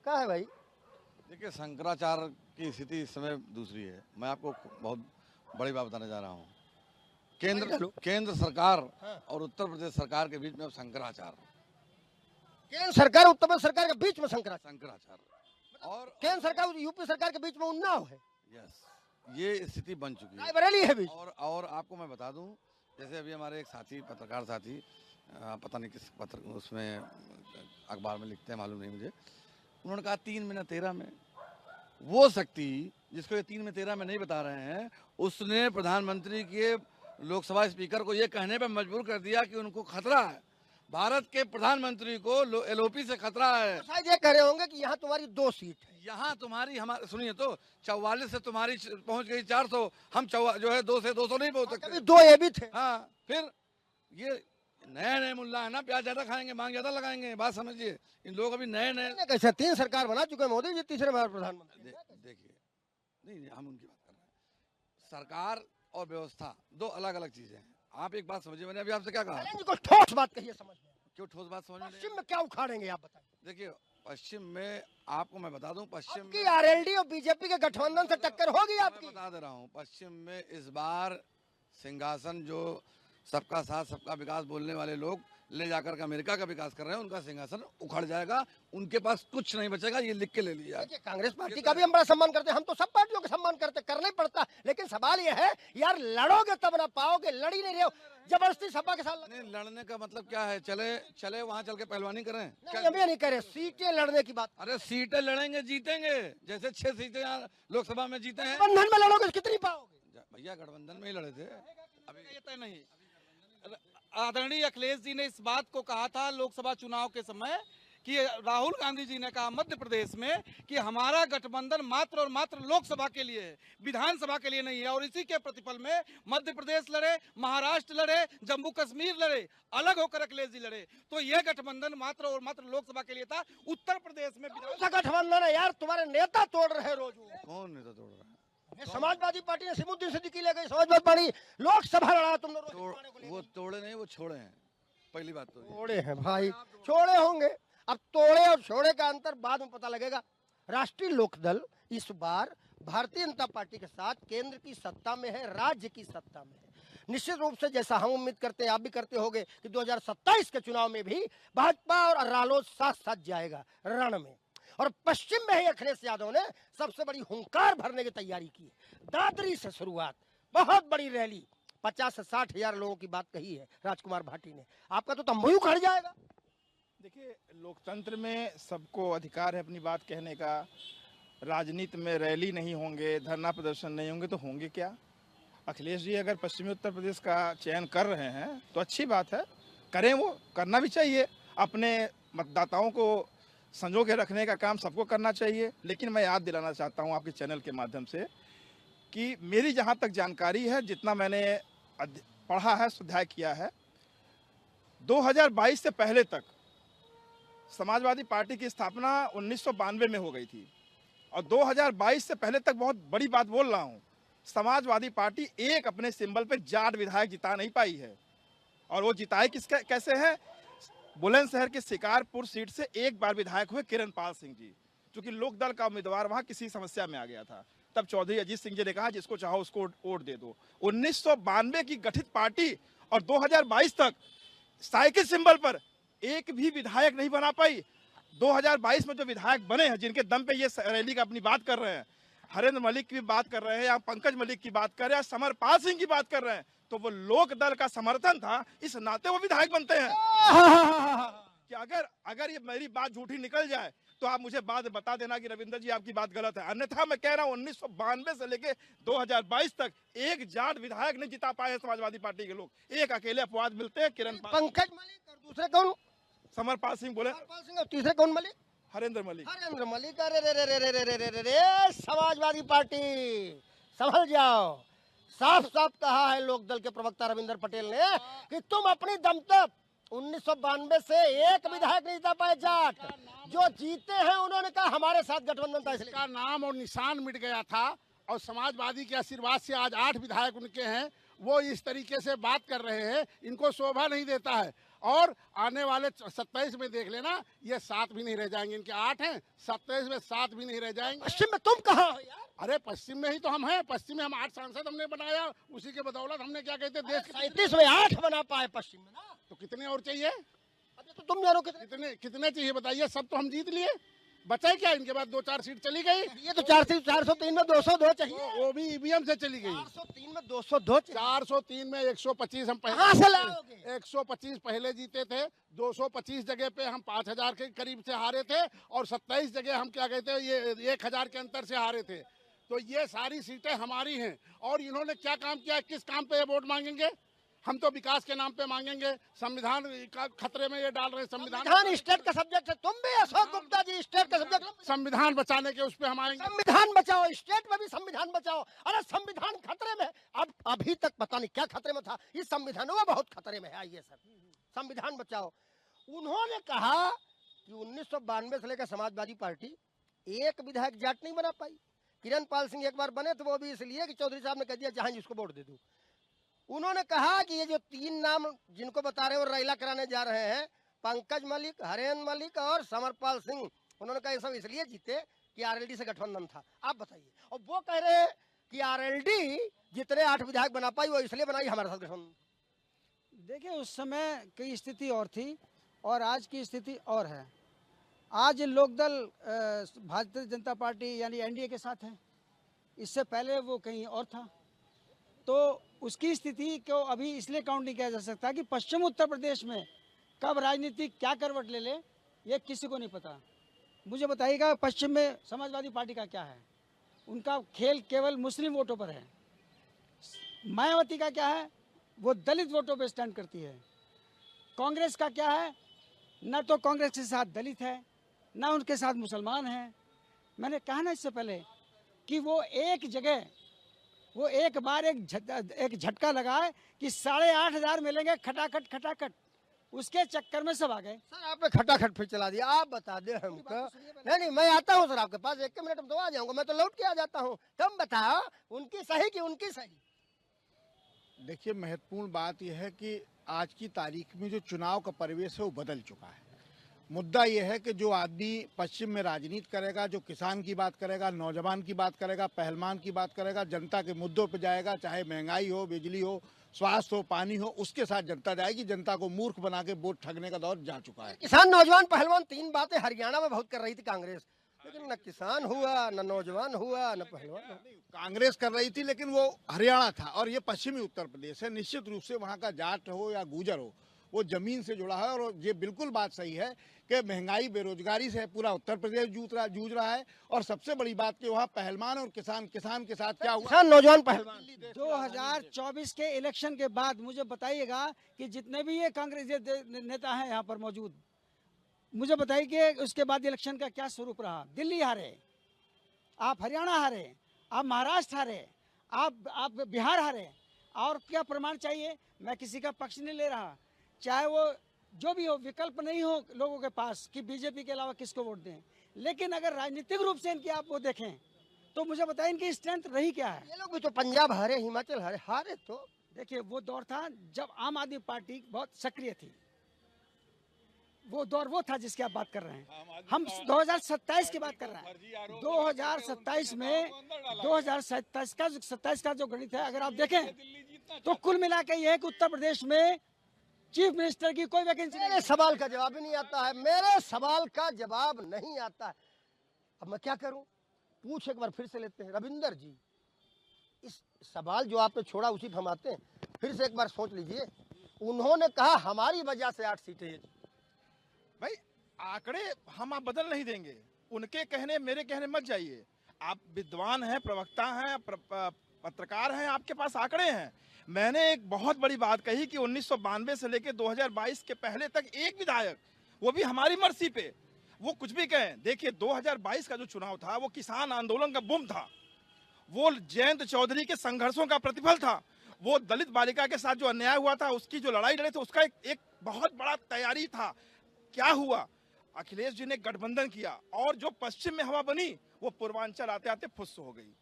S1: क्या है भाई?
S4: देखिए, शंकराचार्य की स्थिति इस समय दूसरी है। मैं आपको बहुत बड़ी बात बताने जा रहा हूँ।
S1: चलो।
S4: केंद्र सरकार
S1: हाँ।
S4: और उत्तर प्रदेश सरकार के बीच में अब शंकराचार
S1: केंद्र सरकार उत्तर प्रदेश सरकार के बीच में
S4: शंकराचार और
S1: केंद्र सरकार और यूपी सरकार के बीच में उन्नाव है,
S4: यस, ये स्थिति बन चुकी है।
S1: रायबरेली है बीच।
S4: और आपको मैं बता दूं, जैसे अभी हमारे एक साथी पत्रकार साथी पता नहीं किस पत्र उसमें अखबार में लिखते हैं, मालूम नहीं मुझे, उन्होंने कहा 3 में न 13 में। वो शक्ति जिसको ये 3 में 13 में नहीं बता रहे हैं, उसने प्रधानमंत्री के लोकसभा स्पीकर को ये कहने पर मजबूर कर दिया कि उनको खतरा है, भारत के प्रधानमंत्री को एलओपी से खतरा है।
S1: तो शायद ये कह रहे होंगे कि यहाँ तुम्हारी 2 सीट है,
S4: यहाँ तुम्हारी हमारे सुनिए तो 44 से तुम्हारी पहुंच गई 400, हम जो है 2 से 200 नहीं पहुंच सकते।
S1: कभी 2 ये भी थे।
S4: हाँ, फिर ये नए मुल्ला है ना, प्याज ज्यादा खाएंगे, मांग ज्यादा लगाएंगे, बात समझिए। इन लोग अभी नए
S1: कैसे 3 सरकार बना चुके हैं मोदी जी, तीसरे बार प्रधानमंत्री।
S4: देखिए, नहीं हम उनकी बात कर रहे हैं। सरकार और व्यवस्था 2 अलग अलग चीजें हैं। आप एक बात समझिए, मैंने अभी आपसे क्या कहा,
S1: कुछ ठोस बात कहिए, समझ में।
S4: क्यों ठोस बात समझ में नहीं?
S1: पश्चिम में क्या उखाड़ेंगे आप बताइए।
S4: देखिए, पश्चिम में आपको मैं बता दूं, पश्चिम
S1: की आरएलडी और बीजेपी के गठबंधन से टक्कर होगी आपकी।
S4: मैं बता दे रहा हूँ, पश्चिम में इस बार सिंहासन जो सबका साथ सबका विकास बोलने वाले लोग ले जाकर के अमेरिका का विकास कर रहे हैं, उनका सिंहासन उखड़ जाएगा, उनके पास कुछ नहीं बचेगा, ये लिख के ले लिया।
S1: कांग्रेस पार्टी का भी हम बड़ा सम्मान करते हैं, हम तो सब पार्टियों का सम्मान करते, करना ही पड़ता, लेकिन सवाल ये है यार, लड़ोगे तब ना पाओगे, लड़ी नहीं रहे हो, जबरदस्ती सपा के साथ।
S4: नहीं, लड़ने का मतलब क्या है, चले वहाँ चल के पहलवानी करें।
S1: हम ये नहीं कह रहे, सीटें लड़ने की बात।
S4: अरे सीटें लड़ेंगे, जीतेंगे, जैसे 6 सीटें यहाँ लोकसभा में जीते हैं।
S1: गठबंधन में लड़ोगे कितनी पाओगे?
S4: भैया गठबंधन में ही लड़े थे, अभी
S3: ये तय नहीं। आदरणीय अखिलेश जी ने इस बात को कहा था लोकसभा चुनाव के समय कि राहुल गांधी जी ने कहा मध्य प्रदेश में कि हमारा गठबंधन मात्र और मात्र लोकसभा के लिए है, विधानसभा के लिए नहीं है। और इसी के प्रतिफल में मध्य प्रदेश लड़े, महाराष्ट्र लड़े, जम्मू कश्मीर लड़े, अलग होकर अखिलेश जी लड़े। तो यह गठबंधन मात्र और मात्र लोकसभा के लिए था। उत्तर प्रदेश में
S1: गठबंधन है यार, तुम्हारे नेता तोड़ रहे रोज।
S4: कौन नेता तोड़ रहा है?
S1: समाजवादी पार्टी ने सिमुद्दीन सिद्दीकी ले गई, समाजवादी पार्टी लोकसभा लड़ा, तुम लोग।
S4: वो तोड़े नहीं, वो छोड़े हैं, पहली बात तो।
S1: छोड़े हैं भाई, छोड़े होंगे। अब तोड़े और छोड़े का अंतर बाद में पता लगेगा। राष्ट्रीय लोकदल इस बार भारतीय जनता पार्टी के साथ केंद्र की सत्ता में है, राज्य की सत्ता में है। निश्चित रूप से जैसा हम उम्मीद करते हैं, आप भी करते होंगे कि 2027 के चुनाव में भी भाजपा और रालोद साथ साथ जाएगा रण में। और पश्चिम में ही अखिलेश यादव ने सबसे बड़ी हुंकार भरने की तैयारी की है। दादरी से शुरुआत, बहुत बड़ी रैली, 50 से 60 हजार लोगों की बात कही है राजकुमार भाटी ने। आपका तो तंबू खड़ जाएगा।
S5: देखिए, लोकतंत्र में सबको अधिकार है अपनी बात कहने का। राजनीति में रैली नहीं होंगे, धरना प्रदर्शन नहीं होंगे तो होंगे क्या? अखिलेश जी अगर पश्चिमी उत्तर प्रदेश का चयन कर रहे हैं तो अच्छी बात है, करें, वो करना भी चाहिए। अपने मतदाताओं को संजो के रखने का काम सबको करना चाहिए। लेकिन मैं याद दिलाना चाहता हूं आपके चैनल के माध्यम से कि मेरी जहां तक जानकारी है, जितना मैंने पढ़ा है, स्वाध्याय किया है, 2022 से पहले तक समाजवादी पार्टी की स्थापना 1992 में हो गई थी। और 2022 से पहले तक, बहुत बड़ी बात बोल रहा हूं, समाजवादी पार्टी एक अपने सिंबल पे जाट विधायक जिता नहीं पाई है। और वो जिताए कैसे है? बुलंदशहर के शिकारपुर सीट से एक बार विधायक हुए किरणपाल सिंह जी, जो कि लोकदल का उम्मीदवार वहां किसी समस्या में आ गया था। तब चौधरी अजीत सिंह जी ने कहा जिसको चाहो उसको वोट दे दो। 1992 की गठित पार्टी और 2022 तक साइकिल सिंबल पर एक भी विधायक नहीं बना पाई। 2022 में जो विधायक बने हैं, जिनके दम पे ये रैली का अपनी बात कर रहे हैं, हरेंद्र मलिक की बात कर रहे हैं, या पंकज मलिक की बात कर रहे हैं, समरपाल सिंह की बात कर रहे हैं, तो वो लोक दल का समर्थन था, इस नाते वो विधायक बनते हैं। कि अगर ये मेरी बात झूठी निकल जाए तो आप मुझे बाद में बता देना कि रविंदर जी आपकी बात गलत है। अन्यथा मैं कह रहा हूँ 1992 से लेके 2022 तक एक जाट विधायक नहीं जिता पाए समाजवादी पार्टी के लोग। एक अकेले अपवाद मिलते हैं, किरण
S1: पंकज मलिक, और दूसरे कौन?
S5: समरपाल सिंह बोले,
S1: और तीसरे कौन मलिक?
S5: हरेंद्र मलिक।
S1: हरेंद्र मलिक, अरे रे रे रे रे रे रे रे रे, समाजवादी पार्टी संभल जाओ। साफ साफ कहा है लोकदल के प्रवक्ता रविंदर पटेल ने कि तुम अपनी दम तक 1992 से एक विधायक नहीं जीता पाए जाट। जो जीते हैं उन्होंने कहा हमारे साथ गठबंधन था, इसलिए
S2: का नाम और निशान मिट गया था। और समाजवादी के आशीर्वाद से आज 8 विधायक उनके हैं। वो इस तरीके से बात कर रहे हैं, इनको शोभा नहीं देता है। और आने वाले 27 में देख लेना, ये 7 भी नहीं रह जाएंगे। इनके 8 हैं, 27 में 7 भी नहीं रह जाएंगे।
S1: पश्चिम में तुम कहाँ हो यार?
S2: अरे पश्चिम में ही तो हम हैं, पश्चिम में हम 8 सांसद हमने बनाया, उसी के बदौलत हमने क्या कहते हैं देश
S1: 37 में 8 बना पाए पश्चिम में ना।
S2: तो कितने और चाहिए?
S1: अब ये तो तुम जानो कितने।
S2: कितने कितने चाहिए बताइए? सब तो हम जीत लिए, बचा क्या? इनके बाद 2-4 सीट चली गई,
S1: ये तो 403 में 202 चाहिए।
S2: वो भी ईवीएम से चली गई।
S1: 403 में 202 चाहिए।
S2: 403 में 125 हम
S1: कहाँ से लाओगे?
S2: 125 पहले जीते थे, 225 जगह पे हम 5000 के करीब से हारे थे, और 27 जगह हम क्या कहते हैं ये 1000 के अंतर से हारे थे। तो ये सारी सीटें हमारी हैं। और इन्होंने क्या काम किया? किस काम पे ये वोट मांगेंगे? हम तो विकास के नाम पे मांगेंगे। संविधान का खतरे में ये डाल रहे हैं।
S1: संविधान स्टेट का सब्जेक्ट है। तुम भी अशोक गुप्ता जी स्टेट का सब्जेक्ट।
S2: संविधान बचाने के उस पे हम आएंगे।
S1: संविधान बचाओ, स्टेट में भी संविधान बचाओ। अरे संविधान खतरे में, अब अभी तक पता नहीं क्या खतरे में था, इस संविधान में बहुत खतरे में है। आइए सर, संविधान बचाओ। उन्होंने कहा कि 1992 से लेकर समाजवादी पार्टी एक विधायक जाट नहीं बना पाई। किरण पाल सिंह एक बार बने तो वो भी इसलिए कि चौधरी साहब ने कह दिया जहां जिसको वोट दे दूं। उन्होंने कहा कि ये जो 3 नाम जिनको बता रहे हो रैला कराने जा रहे हैं, पंकज मलिक, हरेन मलिक और समरपाल सिंह, उन्होंने कहा ये सब इसलिए जीते कि आरएलडी से गठबंधन था। आप बताइए। और वो कह रहे हैं कि आरएलडी जितने 8 विधायक बना पाई वो इसलिए बनाई हमारे साथ गठबंधन।
S6: देखिए उस समय की स्थिति और थी और आज की स्थिति और है। आज लोकदल भारतीय जनता पार्टी यानी एनडीए के साथ है, इससे पहले वो कहीं और था। तो उसकी स्थिति को अभी इसलिए काउंट नहीं किया जा सकता कि पश्चिम उत्तर प्रदेश में कब राजनीति क्या करवट ले ले ये किसी को नहीं पता। मुझे बताइएगा पश्चिम में समाजवादी पार्टी का क्या है? उनका खेल केवल मुस्लिम वोटों पर है। मायावती का क्या है? वो दलित वोटों पर स्टैंड करती है। कांग्रेस का क्या है? न तो कांग्रेस के साथ दलित है, ना उनके साथ मुसलमान हैं। मैंने कहा ना इससे पहले कि वो एक जगह वो एक बार एक झटका लगाए कि 8,500 मिलेंगे खटाखट खटाखट, उसके चक्कर में सब आ गए।
S1: सर आपने खटाखट फिर चला दिया। आप बता दे हमको। नहीं मैं आता हूँ सर आपके पास, 1 मिनट में तो आ जाऊंगा, मैं तो लौट के आ जाता हूँ। तुम बताओ उनकी सही कि उनकी सही?
S7: देखिए महत्वपूर्ण बात यह है कि आज की तारीख में जो चुनाव का परिवेश है वो बदल चुका है। मुद्दा यह है कि जो आदमी पश्चिम में राजनीति करेगा, जो किसान की बात करेगा, नौजवान की बात करेगा, पहलवान की बात करेगा, जनता के मुद्दों पर जाएगा, चाहे महंगाई हो, बिजली हो, स्वास्थ्य हो, पानी हो, उसके साथ जनता जाएगी। जनता को मूर्ख बना के वोट ठगने का दौर जा चुका है।
S1: किसान, नौजवान, पहलवान, 3 बातें हरियाणा में बहुत कर रही थी कांग्रेस, लेकिन न किसान हुआ, न नौजवान हुआ, न पहलवान हुआ।
S7: कांग्रेस कर रही थी लेकिन वो हरियाणा था और ये पश्चिमी उत्तर प्रदेश है। निश्चित रूप से वहाँ का जाट हो या गुजर हो, वो जमीन से जुड़ा है। और ये बिल्कुल बात सही है कि महंगाई, बेरोजगारी से पूरा उत्तर प्रदेश जूझ रहा है। और सबसे बड़ी बात कि वहाँ पहलवान और किसान के साथ क्या हुआ?
S1: किसान, नौजवान, पहलवान।
S6: 2024 के इलेक्शन के बाद मुझे बताइएगा कि जितने भी ये कांग्रेस नेता हैं यहाँ पर मौजूद, मुझे बताइए कि उसके बाद इलेक्शन का क्या स्वरूप रहा। दिल्ली हारे, आप हरियाणा हारे, आप महाराष्ट्र हारे, आप बिहार हारे, और क्या प्रमाण चाहिए? मैं किसी का पक्ष नहीं ले रहा, चाहे वो जो भी हो, विकल्प नहीं हो लोगों के पास कि बीजेपी के अलावा किसको वोट दें। लेकिन अगर राजनीतिक रूप से इनकी आप वो देखें तो मुझे बताइए इनकी स्ट्रेंथ रही क्या है?
S1: ये लोग भी तो पंजाब हारे, हिमाचल हारे तो
S6: देखिए वो दौर था जब आम आदमी पार्टी बहुत सक्रिय थी। वो दौर वो था जिसकी आप बात कर रहे हैं। हम 2027 की बात कर रहे हैं। 2027 में 2027 का जो गणित है अगर आप देखें तो कुल मिला के ये है कि उत्तर प्रदेश में चीफ मिनिस्टर की कोई वैकेंसी नहीं।
S1: मेरे सवाल का जवाब ही नहीं आता है। मेरे सवाल का जवाब नहीं आता है। अब मैं क्या करूं? पूछ एक बार फिर से लेते हैं। रविंदर जी, इस सवाल जो आपने छोड़ा उसी पर हम आते हैं। फिर से एक बार सोच लीजिए। उन्होंने कहा हमारी वजह से 8 सीटें।
S5: भाई आंकड़े हम आप बदल नहीं देंगे। उनके कहने मेरे कहने मत जाइए। आप विद्वान हैं, प्रवक्ता हैं, पत्रकार हैं, आपके पास आंकड़े हैं। मैंने एक बहुत बड़ी बात कही कि 1992 से लेकर 2022 के पहले तक एक विधायक, वो भी हमारी मर्जी पे, वो कुछ भी कहें। देखिए 2022 का जो चुनाव था वो किसान आंदोलन का बुम था, वो जयंत चौधरी के संघर्षों का प्रतिफल था, वो दलित बालिका के साथ जो अन्याय हुआ था उसकी जो लड़ाई लड़े थे उसका एक बहुत बड़ा तैयारी था। क्या हुआ? अखिलेश जी ने गठबंधन किया और जो पश्चिम में हवा बनी वो पूर्वांचल आते आते फुस हो गई।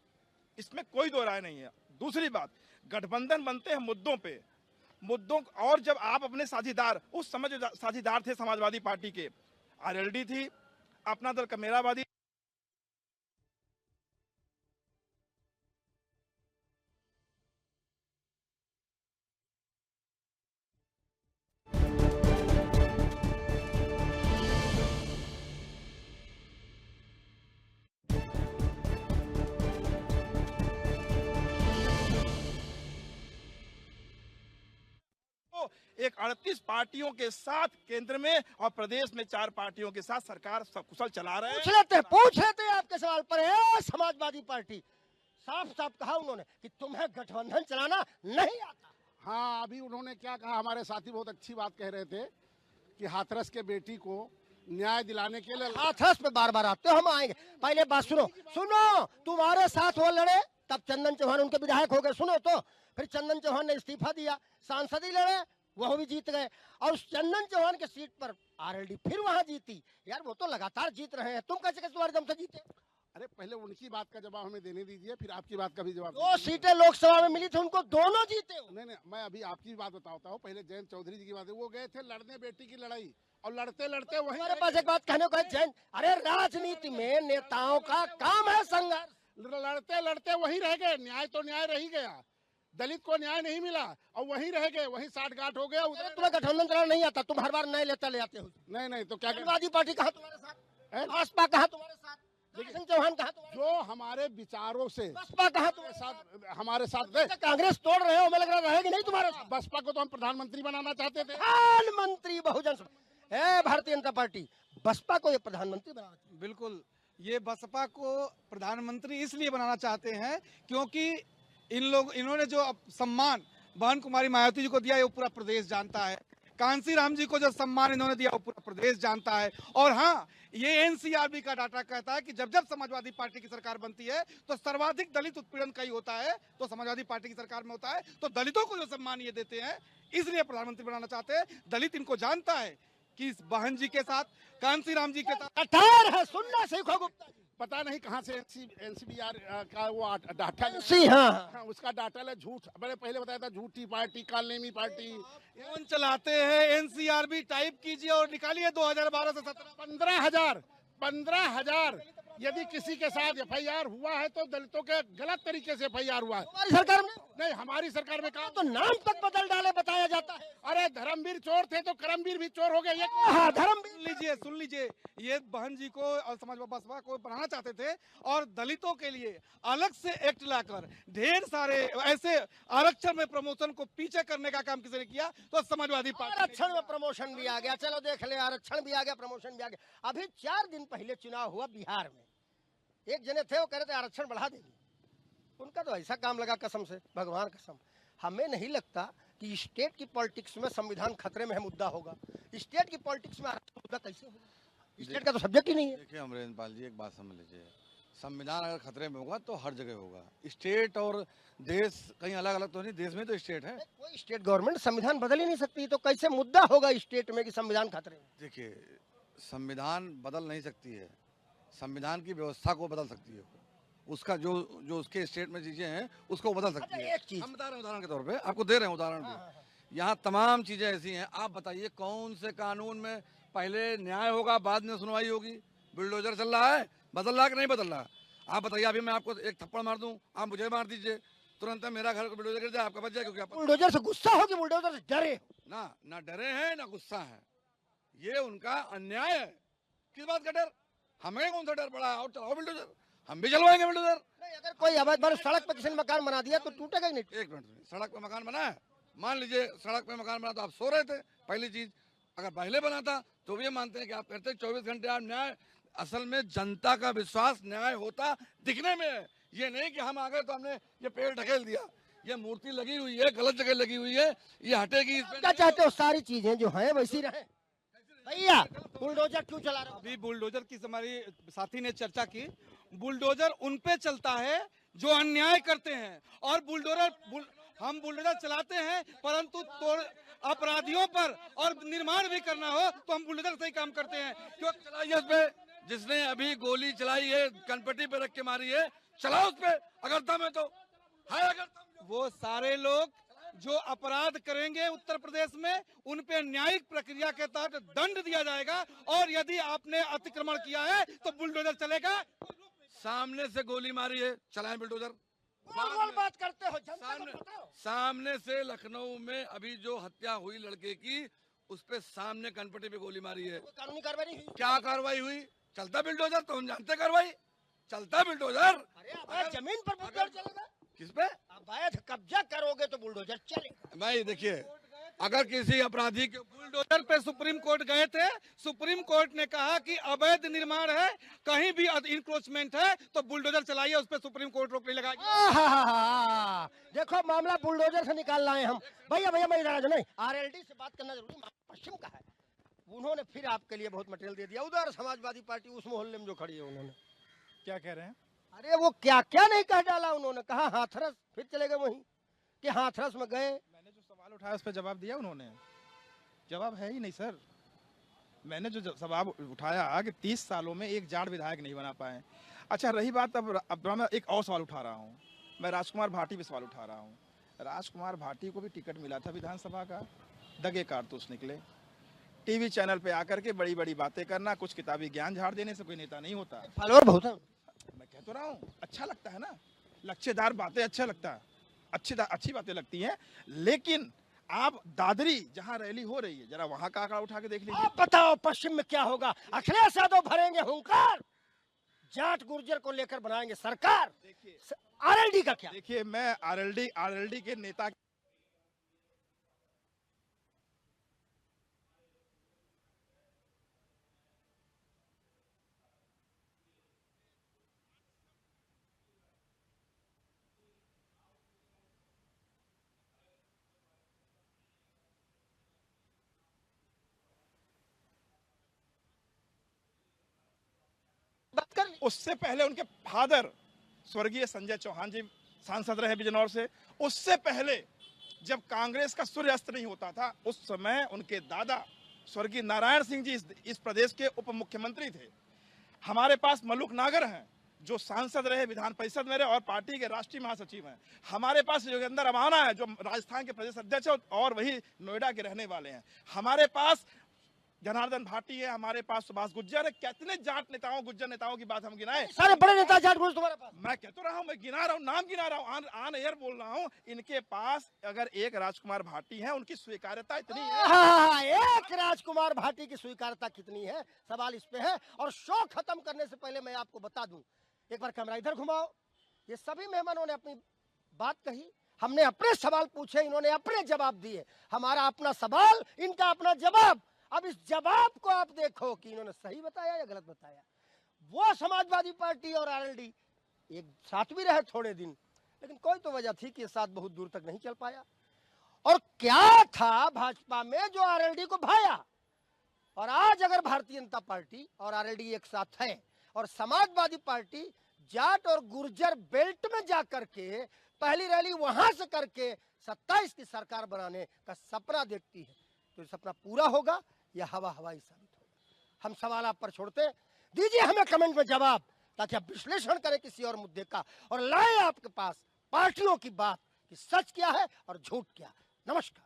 S5: इसमें कोई दो राय नहीं है। दूसरी बात, गठबंधन बनते हैं मुद्दों और जब आप अपने साझीदार, उस समय जो साझीदार थे समाजवादी पार्टी के, आरएलडी थी, अपना दल कमेरावादी एक 38 पार्टियों के साथ केंद्र में और प्रदेश में 4 पार्टियों के साथ सरकार सकुशल चला रहे हैं।
S1: पूछ लेते हैं आपके सवाल पर। समाजवादी पार्टी साफ साफ कहा उन्होंने कि तुम्हें गठबंधन चलाना नहीं आता।
S2: हाँ, अभी उन्होंने क्या कहा, हमारे साथी बहुत अच्छी बात कह रहे थे कि हाथरस के बेटी को न्याय दिलाने के लिए।
S1: हाथरस पे बार बार आते हो, हम आएंगे। पहले बात सुनो, तुम्हारे साथ वो लड़े तब चंदन चौहान उनके विधायक हो गए, सुनो तो। फिर चंदन चौहान ने इस्तीफा दिया, सांसद ही लड़े, वो भी जीत गए। और उस चंदन चौहान के सीट पर आरएलडी फिर वहां जीती। यार वो तो लगातार जीत रहे हैं, तुम कैसे तुम्हारे दम से जीते?
S2: अरे पहले उनकी बात का जवाब हमें देने दीजिए, फिर आपकी बात का भी जवाब।
S1: 2 सीटें लोकसभा में मिली थी उनको, दोनों जीते हो।
S2: नहीं, मैं अभी आपकी बात बताता हूँ। पहले जयंत चौधरी जी की बात है, वो गए थे लड़ने बेटी की लड़ाई, और लड़ते लड़ते वही।
S1: हमारे पास एक बात कहने को है जैन, अरे राजनीति में नेताओं का काम है संघर्ष।
S2: लड़ते लड़ते वही रह गए। न्याय तो न्याय रह ही गया, दलित को न्याय नहीं मिला और वहीं रह गए, वहीं साठगांठ हो गया।
S1: तुम्हें गठबंधन चलाना नहीं आता, तुम हर बार नए लेते ले आते हो।
S2: नहीं तो क्या
S1: समाजवादी पार्टी कहाँ तुम्हारे साथ, भाजपा कहाँ तुम्हारे साथ, चंदन चौहान कहाँ तुम्हारे
S2: जो हमारे विचारों से,
S1: बसपा कहाँ तुम्हारे
S2: साथ, हमारे साथ
S1: कांग्रेस तोड़ रहे हो, हमें लग रहा रहेगी नहीं तुम्हारे साथ।
S2: बसपा को तो हम प्रधानमंत्री बनाना चाहते थे।
S1: प्रधानमंत्री बहुजन भारतीय जनता पार्टी बसपा को ये प्रधानमंत्री बनाना चाहिए।
S3: बिल्कुल, ये बसपा को प्रधानमंत्री इसलिए बनाना चाहते हैं क्योंकि इन्होंने जो सम्मान बहन कुमारी मायावती जी को दिया है वो पूरा प्रदेश जानता है। कांसी राम जी को जो सम्मान इन्होंने दिया वो पूरा प्रदेश जानता है। और हाँ, ये एनसीआरबी का डाटा कहता है कि जब जब समाजवादी पार्टी की सरकार बनती है तो सर्वाधिक दलित उत्पीड़न कहीं होता है तो समाजवादी पार्टी की सरकार में होता है। तो दलितों को जो सम्मान ये देते हैं इसलिए प्रधानमंत्री बनाना चाहते हैं। दलित इनको जानता है कि इस बहन जी के साथ, कांसी राम जी के साथ
S1: कटार है, सुनना सीखो गुप्ता जी।
S2: पता नहीं कहाँ से एनसीबीआर का वो डाटा,
S1: हाँ,
S2: उसका डाटा है झूठ। मैंने पहले बताया था, झूठी पार्टी, कालनेमी पार्टी।
S3: कौन चलाते हैं? एनसीआरबी टाइप कीजिए और निकालिए 2012 से 17
S2: 15,000 यदि किसी के साथ एफआईआर हुआ है तो दलितों के गलत तरीके से एफआईआर हुआ है।
S1: हमारी सरकार में
S2: नहीं, हमारी सरकार में कहा
S1: तो नाम तक बदल डाले बताया जाता है।
S2: अरे धर्मवीर चोर थे तो करमवीर भी चोर हो गए। ये
S3: सुन लीजिए, ये बहन जी को और समाजवादी बसपा को बनाना चाहते थे और दलितों के लिए अलग से एक्ट लाकर ढेर सारे ऐसे आरक्षण में प्रमोशन को पीछे करने का काम किसी ने किया तो समाजवादी पार्टी।
S1: आरक्षण में प्रमोशन भी आ गया, चलो देख ले, आरक्षण भी आ गया, प्रमोशन भी आ गया। अभी 4 दिन पहले चुनाव हुआ बिहार में, एक जने थे वो कह रहे थे आरक्षण बढ़ा देंगे। उनका तो ऐसा काम लगा, कसम से, भगवान कसम। हमें नहीं लगता कि स्टेट की पॉलिटिक्स में संविधान खतरे में है मुद्दा होगा। स्टेट की पॉलिटिक्स में मुद्दा कैसे होगा? स्टेट का तो सब्जेक्ट ही नहीं है।
S4: देखिए अमरेंद्र पाल जी, एक बात समझ लीजिए, संविधान अगर खतरे में होगा तो हर जगह होगा। स्टेट और देश कहीं अलग अलग तो नहीं, देश में तो स्टेट है।
S1: कोई स्टेट गवर्नमेंट संविधान बदल ही नहीं सकती, तो कैसे मुद्दा होगा स्टेट में कि संविधान खतरे में?
S4: देखिए, संविधान बदल नहीं सकती है, संविधान की व्यवस्था को बदल सकती है। उसका जो उसके स्टेट में चीजें हैं उसको बदल सकती है।
S1: एक चीज
S4: हम बता रहे हैं उदाहरण के तौर पे, आपको दे रहे हैं उदाहरण भी। यहाँ तमाम चीजें ऐसी हैं, आप बताइए कौन से कानून में पहले न्याय होगा बाद में सुनवाई होगी? बुलडोजर चल रहा है, बदल रहा है कि नहीं बदल रहा? आप बताइए, अभी मैं आपको एक थप्पड़ मार दूं, आप मुझे मार दीजिए, तुरंत मेरा घर को बुलडोजर गिर जाए, आपका बच जाए, क्योंकि
S1: बुलडोजर से गुस्सा हो कि बुलडोजर से डरे
S4: ना डरे हैं ना गुस्सा है। ये उनका अन्याय है। किस बात का डर? हमें कौन सा डर पड़ा? और चलाओ बुलडोजर, हम भी चलवाएंगे बुलडोजर।
S1: नहीं, अगर कोई अवैध सड़क पर किसी ने मकान बना दिया तो टूटेगा ही नहीं।
S4: एक मिनट, सड़क पे मकान बना है, मान लीजिए सड़क पे मकान बना तो आप सो रहे थे, पहली चीज। अगर पहले बना था तो भी मानते हैं कि आप कहते 24 घंटे आप न्याय। असल में जनता का विश्वास न्याय होता दिखने में है, ये नहीं कि हम आ गए तो हमने ये पेड़ ढकेल दिया, ये मूर्ति लगी हुई है, गलत जगह लगी हुई है, ये हटेगी।
S1: क्या चाहते हो? सारी चीजें जो हैं वैसी रहे भैया। बुलडोजर क्यों चला रहे हो?
S3: अभी बुलडोजर की हमारी साथी ने चर्चा की। बुलडोजर उन पे चलता है जो अन्याय करते हैं, और हम बुलडोजर चलाते हैं परंतु अपराधियों पर और निर्माण भी करना हो तो हम बुलडोजर से ही काम करते हैं।
S4: क्यों चलाइए उस पे, जिसने अभी गोली चलाई है कनपट्टी पे रख के मारी है, चलाओ उस पे, अगर दम है तो है। अगर
S3: वो सारे लोग जो अपराध करेंगे उत्तर प्रदेश में उन पे न्यायिक प्रक्रिया के तहत दंड दिया जाएगा, और यदि आपने अतिक्रमण किया है तो बुलडोजर चलेगा।
S4: सामने से गोली मारी है, चलाएं बुलडोजर।
S1: बात करते हो,
S4: सामने से लखनऊ में अभी जो हत्या हुई लड़के की, उस पे सामने कनपट्टी पे गोली मारी है,
S1: कानूनी कार्रवाई नहीं हुई।
S4: क्या कार्रवाई हुई? चलता बुलडोजर तो हम जानते कार्रवाई, चलता बुलडोजर।
S1: अरे जमीन पर बुलडोजर चलेगा?
S4: किस पे?
S1: अवैध कब्जा करोगे तो बुलडोजर चलेगा।
S4: भाई देखिए, अगर किसी अपराधी के
S3: बुलडोजर पे सुप्रीम कोर्ट गए थे, सुप्रीम कोर्ट ने कहा कि अवैध निर्माण है, कहीं भी इंक्रोचमेंट है तो बुलडोजर चलाइए, उस पर सुप्रीम कोर्ट रोक नहीं लगाएगी।
S1: देखो मामला बुलडोजर से निकाल लाए हम। भैया मैं इधर नहीं, आरएलडी से बात करना जरूरी, पश्चिम का है। उन्होंने फिर आपके लिए बहुत मटेरियल दे दिया। उधर समाजवादी पार्टी उस मोहल्ले में जो खड़ी है, उन्होंने
S5: क्या कह रहे हैं?
S1: अरे वो क्या क्या नहीं कह डाला उन्होंने। कहा हाथरस, फिर चले गए वहीं कि हाथरस में गए।
S5: मैंने जो सवाल उठाया उस पर जवाब दिया उन्होंने? जवाब है ही नहीं सर। मैंने जो सवाल उठाया कि 30 सालों में एक जाट विधायक नहीं बना पाए। अच्छा रही बात, अब मैं एक और सवाल उठा रहा हूँ। मैं राजकुमार भाटी पे सवाल उठा रहा हूँ। राजकुमार भाटी को भी टिकट मिला था विधानसभा का, दगे कारतूस निकले। टीवी चैनल पे आकर के बड़ी बड़ी बातें करना, कुछ किताबी ज्ञान झाड़ देने से कोई नेता नहीं होता।
S1: फॉलोअर बहुत है।
S5: मैं कह तो रहा हूँ, अच्छा लगता है ना, लक्ष्यदार बातें अच्छा लगता है, अच्छी बातें लगती हैं। लेकिन आप दादरी जहां रैली हो रही है, जरा वहां का आंकड़ा उठा के देख लीजिए।
S1: आप बताओ पश्चिम में क्या होगा? अखिलेश यादव भरेंगे हुंकार, जाट गुर्जर को लेकर बनाएंगे सरकार। आरएलडी का क्या?
S5: देखिए मैं आरएलडी के नेता
S1: बात कर ली।
S5: उससे पहले उनके फादर स्वर्गीय संजय चौहान जी सांसद रहे बिजनौर से। उससे पहले जब कांग्रेस का सूर्य अस्त नहीं होता था, उस समय उनके दादा स्वर्गीय नारायण सिंह जी इस प्रदेश के उप मुख्यमंत्री थे। हमारे पास मल्लुक नागर हैं जो सांसद रहे विधान परिषद में रहे और पार्टी के राष्ट्रीय महासचिव हैं। हमारे पास योगेंद्र अमाना है जो राजस्थान के प्रदेश अध्यक्ष है और वही नोएडा के रहने वाले हैं। हमारे पास जनार्दन भाटी है, हमारे पास सुभाष गुर्जर है। कितने जाट नेताओं, गुर्जर नेताओं की बात हम गिनाएं?
S1: सारे बड़े नेता जाट गुर्जर तुम्हारे पास।
S5: मैं कह तो रहा हूं, मैं गिना रहा हूं, नाम गिना रहा हूं, ऑन एयर बोल रहा हूं। इनके पास अगर एक राजकुमार भाटी है, उनकी स्वीकार्यता इतनी है।
S1: एक राजकुमार भाटी की स्वीकार्यता कितनी है, सवाल इस पे है। और शो खत्म करने से पहले मैं आपको बता दूं, एक बार कैमरा इधर घुमाओ। ये सभी मेहमानों ने अपनी बात कही, हमने अपने सवाल पूछे, इन्होंने अपने जवाब दिए। हमारा अपना सवाल, इनका अपना जवाब। अब इस जवाब को आप देखो कि इन्होंने सही बताया या गलत बताया। वो समाजवादी पार्टी और आरएलडी एक साथ भी रहे थोड़े दिन, लेकिन कोई तो वजह थी कि ये साथ बहुत दूर तक नहीं चल पाया। और क्या था भाजपा में जो आरएलडी को भाया। और आज अगर भारतीय जनता पार्टी और आरएलडी एक साथ है और समाजवादी पार्टी जाट और गुर्जर बेल्ट में जाकर के पहली रैली वहां से करके 27 की सरकार बनाने का सपना देखती है, तो ये सपना पूरा होगा या हवा हवाई साबित होगा? हम सवाल आप पर छोड़ते, दीजिए हमें कमेंट में जवाब, ताकि आप विश्लेषण करें किसी और मुद्दे का और लाए आपके पास पार्टियों की बात कि सच क्या है और झूठ क्या। नमस्कार।